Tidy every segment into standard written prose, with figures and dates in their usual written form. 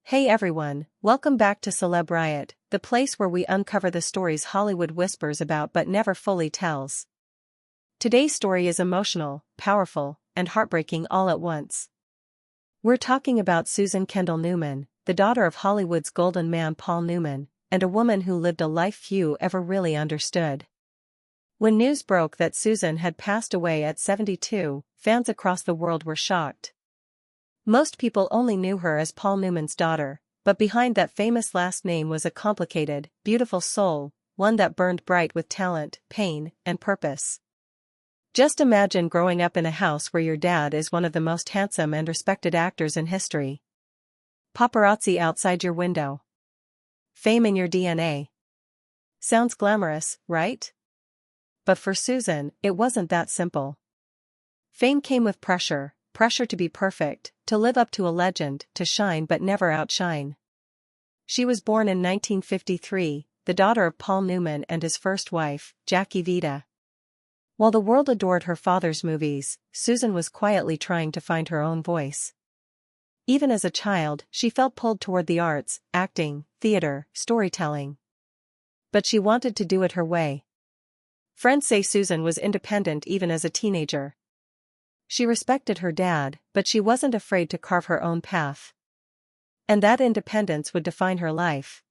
Hey everyone, welcome back to CelebRiot, the place where we uncover the stories Hollywood whispers about but never fully tells. Today's story is emotional, powerful, and heartbreaking all at once. We're talking about Susan Kendall Newman, the daughter of Hollywood's golden man Paul Newman, and a woman who lived a life few ever really understood. When news broke that Susan had passed away at 72, fans across the world were shocked. Most people only knew her as Paul Newman's daughter, but behind that famous last name was a complicated, beautiful soul, one that burned bright with talent, pain, and purpose. Just imagine growing up in a house where your dad is one of the most handsome and respected actors in history. Paparazzi outside your window. Fame in your DNA. Sounds glamorous, right? But for Susan, it wasn't that simple. Fame came with pressure to be perfect, to live up to a legend, to shine but never outshine. She was born in 1953, the daughter of Paul Newman and his first wife, Jackie Vita. While the world adored her father's movies, Susan was quietly trying to find her own voice. Even as a child, she felt pulled toward the arts, acting, theater, storytelling. But she wanted to do it her way. Friends say Susan was independent even as a teenager. She respected her dad, but she wasn't afraid to carve her own path. And that independence would define her life.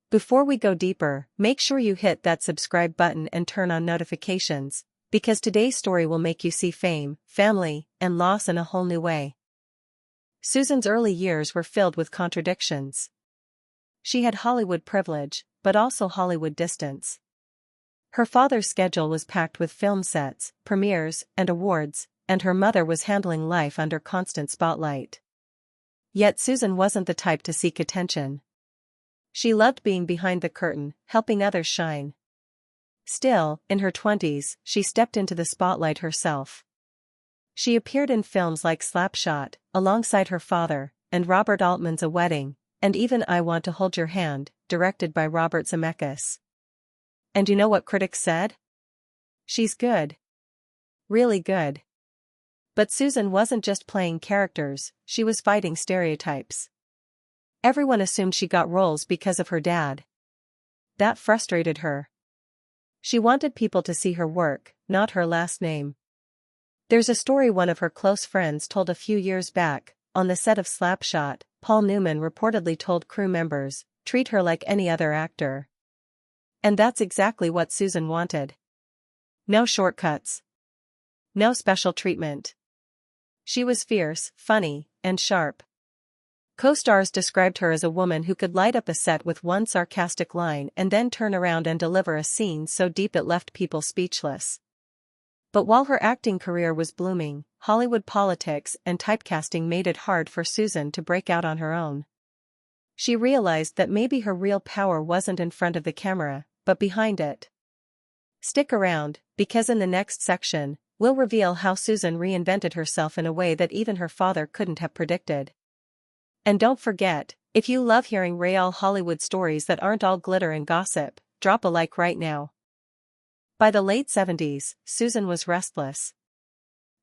Before we go deeper, make sure you hit that subscribe button and turn on notifications, because today's story will make you see fame, family, and loss in a whole new way. Susan's early years were filled with contradictions. She had Hollywood privilege, but also Hollywood distance. Her father's schedule was packed with film sets, premieres, and awards, and her mother was handling life under constant spotlight. Yet Susan wasn't the type to seek attention. She loved being behind the curtain, helping others shine. Still, in her 20s, she stepped into the spotlight herself. She appeared in films like Slapshot, alongside her father, and Robert Altman's A Wedding, and even I Want to Hold Your Hand, directed by Robert Zemeckis. And you know what critics said? She's good. Really good. But Susan wasn't just playing characters, she was fighting stereotypes. Everyone assumed she got roles because of her dad. That frustrated her. She wanted people to see her work, not her last name. There's a story one of her close friends told a few years back. On the set of Slapshot, Paul Newman reportedly told crew members, "Treat her like any other actor." And that's exactly what Susan wanted. No shortcuts. No special treatment. She was fierce, funny, and sharp. Co-stars described her as a woman who could light up a set with one sarcastic line and then turn around and deliver a scene so deep it left people speechless. But while her acting career was blooming, Hollywood politics and typecasting made it hard for Susan to break out on her own. She realized that maybe her real power wasn't in front of the camera, but behind it. Stick around, because in the next section, we'll reveal how Susan reinvented herself in a way that even her father couldn't have predicted. And don't forget, if you love hearing real Hollywood stories that aren't all glitter and gossip, drop a like right now. By the late 70s, Susan was restless.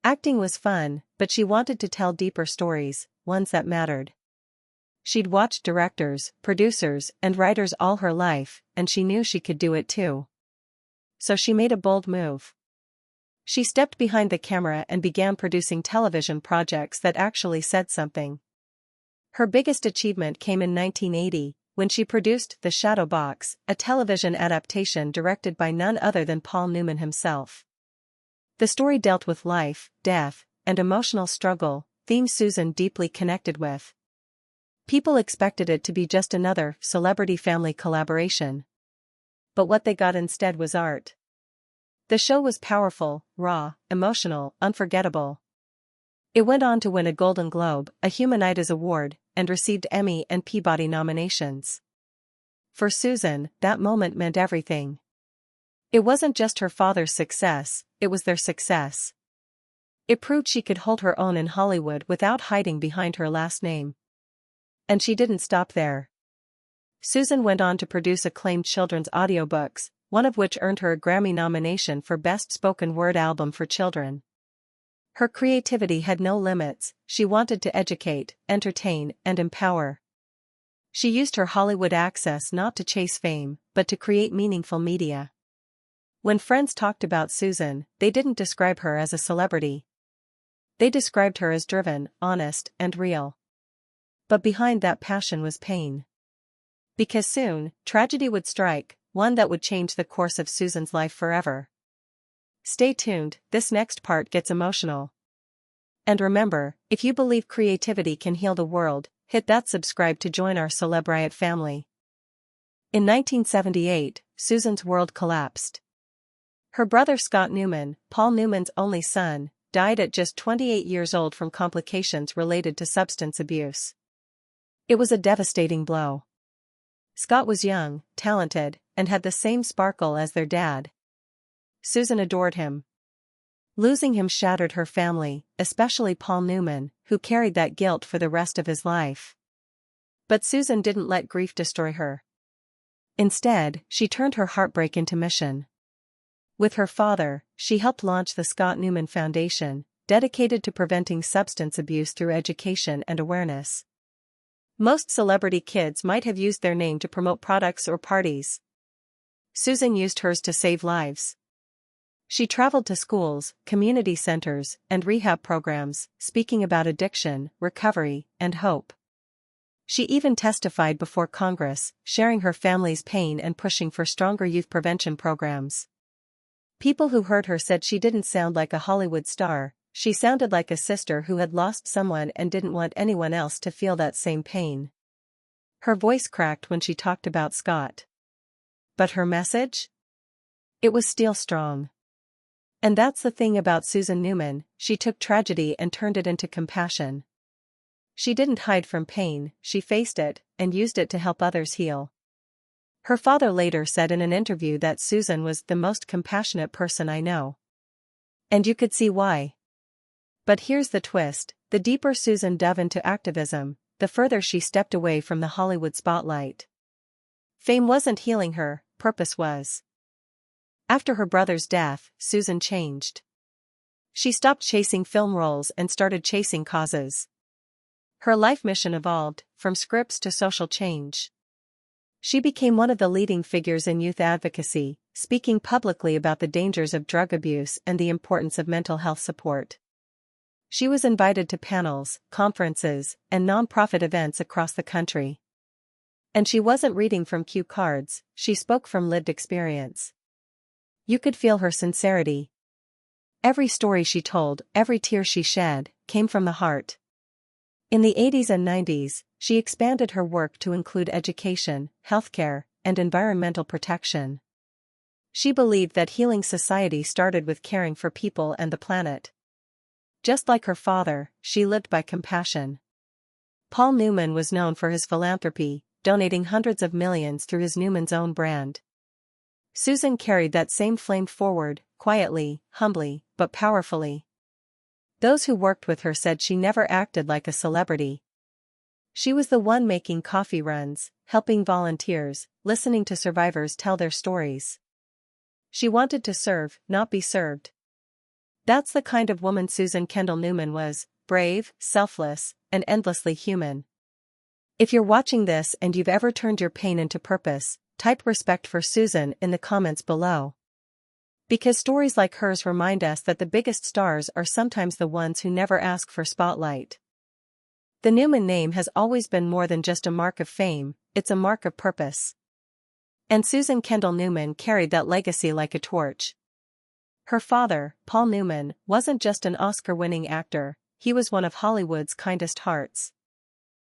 Acting was fun, but she wanted to tell deeper stories, ones that mattered. She'd watched directors, producers, and writers all her life, and she knew she could do it too. So she made a bold move. She stepped behind the camera and began producing television projects that actually said something. Her biggest achievement came in 1980, when she produced The Shadow Box, a television adaptation directed by none other than Paul Newman himself. The story dealt with life, death, and emotional struggle, themes Susan deeply connected with. People expected it to be just another celebrity family collaboration. But what they got instead was art. The show was powerful, raw, emotional, unforgettable. It went on to win a Golden Globe, a Humanitarian Award, and received Emmy and Peabody nominations. For Susan, that moment meant everything. It wasn't just her father's success, it was their success. It proved she could hold her own in Hollywood without hiding behind her last name. And she didn't stop there. Susan went on to produce acclaimed children's audiobooks, one of which earned her a Grammy nomination for Best Spoken Word Album for Children. Her creativity had no limits, she wanted to educate, entertain, and empower. She used her Hollywood access not to chase fame, but to create meaningful media. When friends talked about Susan, they didn't describe her as a celebrity. They described her as driven, honest, and real. But behind that passion was pain. Because soon, tragedy would strike, one that would change the course of Susan's life forever. Stay tuned, this next part gets emotional. And remember, if you believe creativity can heal the world, hit that subscribe to join our CelebRiot family. In 1978, Susan's world collapsed. Her brother Scott Newman, Paul Newman's only son, died at just 28 years old from complications related to substance abuse. It was a devastating blow. Scott was young, talented, and had the same sparkle as their dad. Susan adored him. Losing him shattered her family, especially Paul Newman, who carried that guilt for the rest of his life. But Susan didn't let grief destroy her. Instead, she turned her heartbreak into mission. With her father, she helped launch the Scott Newman Foundation, dedicated to preventing substance abuse through education and awareness. Most celebrity kids might have used their name to promote products or parties. Susan used hers to save lives. She traveled to schools, community centers, and rehab programs, speaking about addiction, recovery, and hope. She even testified before Congress, sharing her family's pain and pushing for stronger youth prevention programs. People who heard her said she didn't sound like a Hollywood star, she sounded like a sister who had lost someone and didn't want anyone else to feel that same pain. Her voice cracked when she talked about Scott. But her message? It was still strong. And that's the thing about Susan Newman, she took tragedy and turned it into compassion. She didn't hide from pain, she faced it, and used it to help others heal. Her father later said in an interview that Susan was the most compassionate person I know. And you could see why. But here's the twist, the deeper Susan dove into activism, the further she stepped away from the Hollywood spotlight. Fame wasn't healing her, purpose was. After her brother's death, Susan changed. She stopped chasing film roles and started chasing causes. Her life mission evolved, from scripts to social change. She became one of the leading figures in youth advocacy, speaking publicly about the dangers of drug abuse and the importance of mental health support. She was invited to panels, conferences, and nonprofit events across the country. And she wasn't reading from cue cards, she spoke from lived experience. You could feel her sincerity. Every story she told, every tear she shed, came from the heart. In the 80s and 90s, she expanded her work to include education, healthcare, and environmental protection. She believed that healing society started with caring for people and the planet. Just like her father, she lived by compassion. Paul Newman was known for his philanthropy, donating hundreds of millions through his Newman's Own brand. Susan carried that same flame forward, quietly, humbly, but powerfully. Those who worked with her said she never acted like a celebrity. She was the one making coffee runs, helping volunteers, listening to survivors tell their stories. She wanted to serve, not be served. That's the kind of woman Susan Kendall Newman was, brave, selfless, and endlessly human. If you're watching this and you've ever turned your pain into purpose, type respect for Susan in the comments below. Because stories like hers remind us that the biggest stars are sometimes the ones who never ask for spotlight. The Newman name has always been more than just a mark of fame, it's a mark of purpose. And Susan Kendall Newman carried that legacy like a torch. Her father, Paul Newman, wasn't just an Oscar-winning actor, he was one of Hollywood's kindest hearts.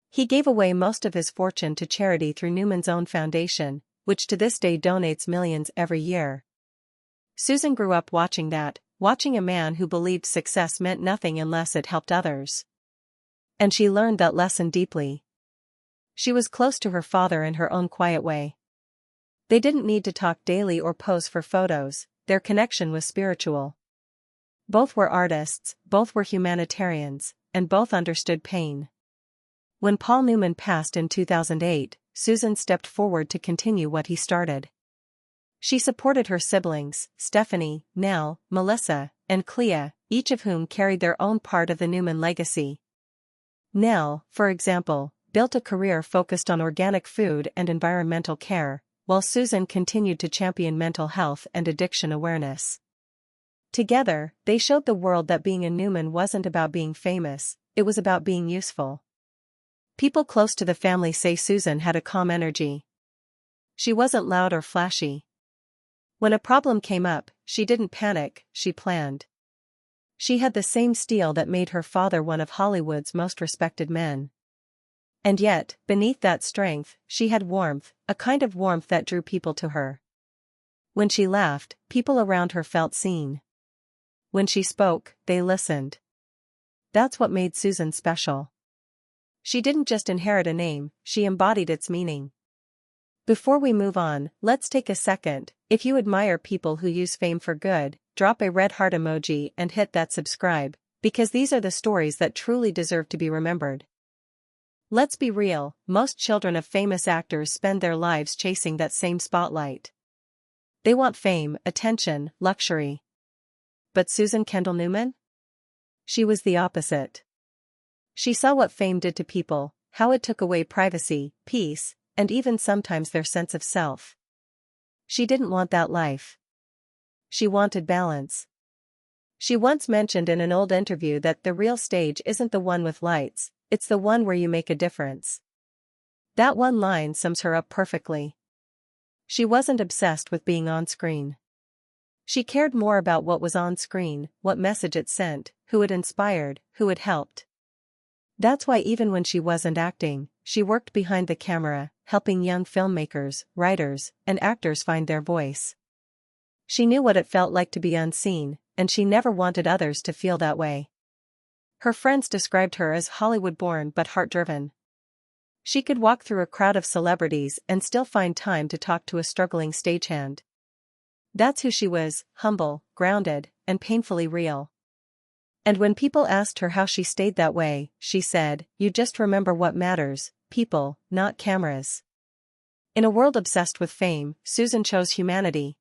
He gave away most of his fortune to charity through Newman's Own Foundation, which to this day donates millions every year. Susan grew up watching a man who believed success meant nothing unless it helped others. And she learned that lesson deeply. She was close to her father in her own quiet way. They didn't need to talk daily or pose for photos, their connection was spiritual. Both were artists, both were humanitarians, and both understood pain. When Paul Newman passed in 2008, Susan stepped forward to continue what he started. She supported her siblings, Stephanie, Nell, Melissa, and Clea, each of whom carried their own part of the Newman legacy. Nell, for example, built a career focused on organic food and environmental care, while Susan continued to champion mental health and addiction awareness. Together, they showed the world that being a Newman wasn't about being famous, it was about being useful. People close to the family say Susan had a calm energy. She wasn't loud or flashy. When a problem came up, she didn't panic, she planned. She had the same steel that made her father one of Hollywood's most respected men. And yet, beneath that strength, she had warmth, a kind of warmth that drew people to her. When she laughed, people around her felt seen. When she spoke, they listened. That's what made Susan special. She didn't just inherit a name, she embodied its meaning. Before we move on, let's take a second. If you admire people who use fame for good, drop a red heart emoji and hit that subscribe, because these are the stories that truly deserve to be remembered. Let's be real, most children of famous actors spend their lives chasing that same spotlight. They want fame, attention, luxury. But Susan Kendall Newman? She was the opposite. She saw what fame did to people, how it took away privacy, peace, and even sometimes their sense of self. She didn't want that life. She wanted balance. She once mentioned in an old interview that the real stage isn't the one with lights, it's the one where you make a difference. That one line sums her up perfectly. She wasn't obsessed with being on screen. She cared more about what was on screen, what message it sent, who it inspired, who it helped. That's why even when she wasn't acting, she worked behind the camera, helping young filmmakers, writers, and actors find their voice. She knew what it felt like to be unseen, and she never wanted others to feel that way. Her friends described her as Hollywood-born but heart-driven. She could walk through a crowd of celebrities and still find time to talk to a struggling stagehand. That's who she was, humble, grounded, and painfully real. And when people asked her how she stayed that way, she said, "You just remember what matters, people, not cameras." In a world obsessed with fame, Susan chose humanity.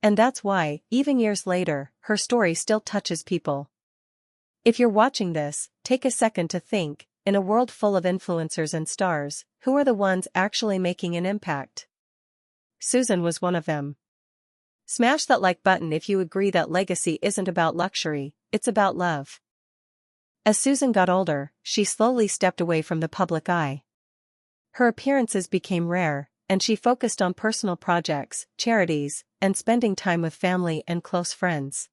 And that's why, even years later, her story still touches people. If you're watching this, take a second to think, in a world full of influencers and stars, who are the ones actually making an impact? Susan was one of them. Smash that like button if you agree that legacy isn't about luxury, it's about love. As Susan got older, she slowly stepped away from the public eye. Her appearances became rare, and she focused on personal projects, charities, and spending time with family and close friends.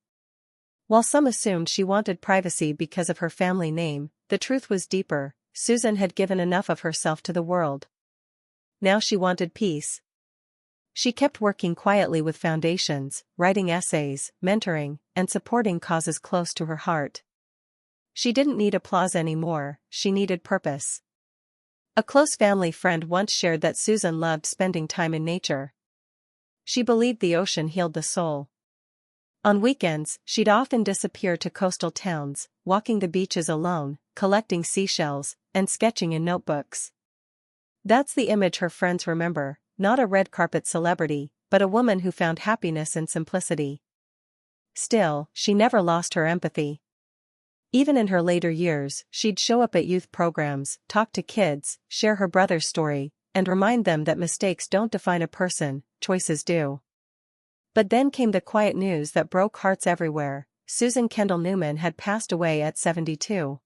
While some assumed she wanted privacy because of her family name, the truth was deeper. Susan had given enough of herself to the world. Now she wanted peace. She kept working quietly with foundations, writing essays, mentoring, and supporting causes close to her heart. She didn't need applause anymore, she needed purpose. A close family friend once shared that Susan loved spending time in nature. She believed the ocean healed the soul. On weekends, she'd often disappear to coastal towns, walking the beaches alone, collecting seashells, and sketching in notebooks. That's the image her friends remember, not a red carpet celebrity, but a woman who found happiness in simplicity. Still, she never lost her empathy. Even in her later years, she'd show up at youth programs, talk to kids, share her brother's story, and remind them that mistakes don't define a person, choices do. But then came the quiet news that broke hearts everywhere. Susan Kendall Newman had passed away at 72.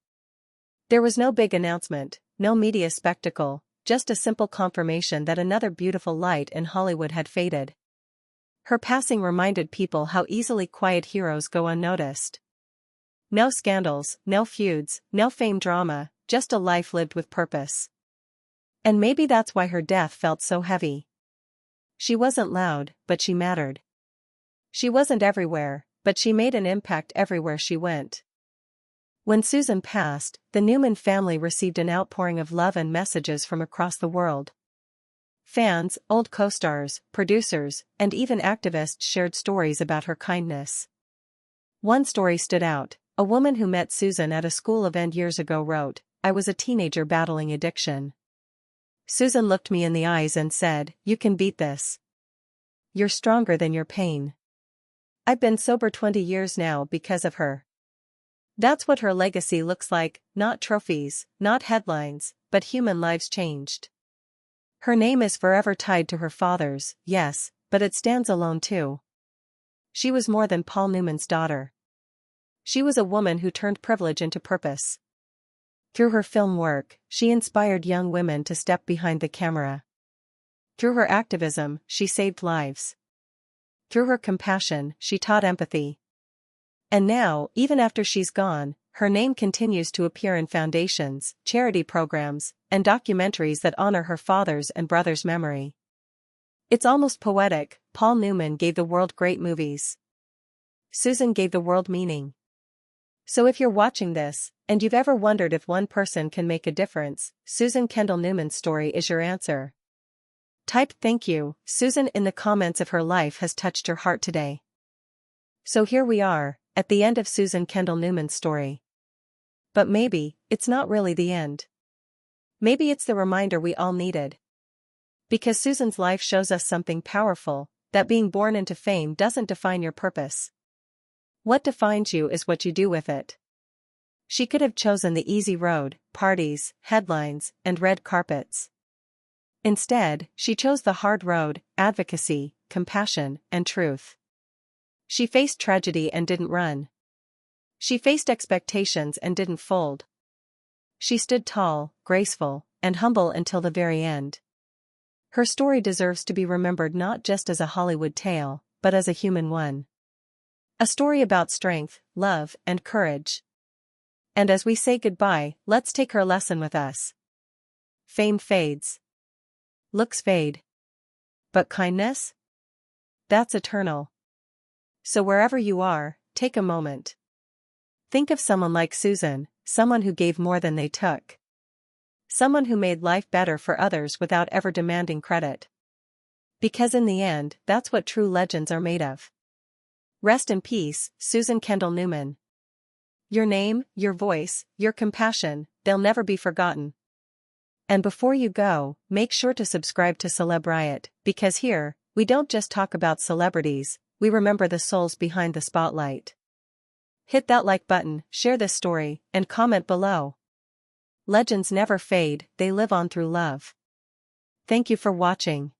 There was no big announcement, no media spectacle, just a simple confirmation that another beautiful light in Hollywood had faded. Her passing reminded people how easily quiet heroes go unnoticed. No scandals, no feuds, no fame drama, just a life lived with purpose. And maybe that's why her death felt so heavy. She wasn't loud, but she mattered. She wasn't everywhere, but she made an impact everywhere she went. When Susan passed, the Newman family received an outpouring of love and messages from across the world. Fans, old co-stars, producers, and even activists shared stories about her kindness. One story stood out. A woman who met Susan at a school event years ago wrote, "I was a teenager battling addiction. Susan looked me in the eyes and said, 'You can beat this. You're stronger than your pain.' I've been sober 20 years now because of her." That's what her legacy looks like, not trophies, not headlines, but human lives changed. Her name is forever tied to her father's, yes, but it stands alone too. She was more than Paul Newman's daughter. She was a woman who turned privilege into purpose. Through her film work, she inspired young women to step behind the camera. Through her activism, she saved lives. Through her compassion, she taught empathy. And now, even after she's gone, her name continues to appear in foundations, charity programs, and documentaries that honor her father's and brother's memory. It's almost poetic. Paul Newman gave the world great movies. Susan gave the world meaning. So if you're watching this, and you've ever wondered if one person can make a difference, Susan Kendall Newman's story is your answer. Type "Thank you, Susan" in the comments if her life has touched your heart today. So here we are, at the end of Susan Kendall Newman's story. But maybe, it's not really the end. Maybe it's the reminder we all needed. Because Susan's life shows us something powerful, that being born into fame doesn't define your purpose. What defines you is what you do with it. She could have chosen the easy road, parties, headlines, and red carpets. Instead, she chose the hard road, advocacy, compassion, and truth. She faced tragedy and didn't run. She faced expectations and didn't fold. She stood tall, graceful, and humble until the very end. Her story deserves to be remembered not just as a Hollywood tale, but as a human one. A story about strength, love, and courage. And as we say goodbye, let's take her lesson with us. Fame fades. Looks fade. But kindness? That's eternal. So wherever you are, take a moment. Think of someone like Susan, someone who gave more than they took. Someone who made life better for others without ever demanding credit. Because in the end, that's what true legends are made of. Rest in peace, Susan Kendall Newman. Your name, your voice, your compassion, they'll never be forgotten. And before you go, make sure to subscribe to CelebRiot, because here, we don't just talk about celebrities, we remember the souls behind the spotlight. Hit that like button, share this story, and comment below. Legends never fade, they live on through love. Thank you for watching.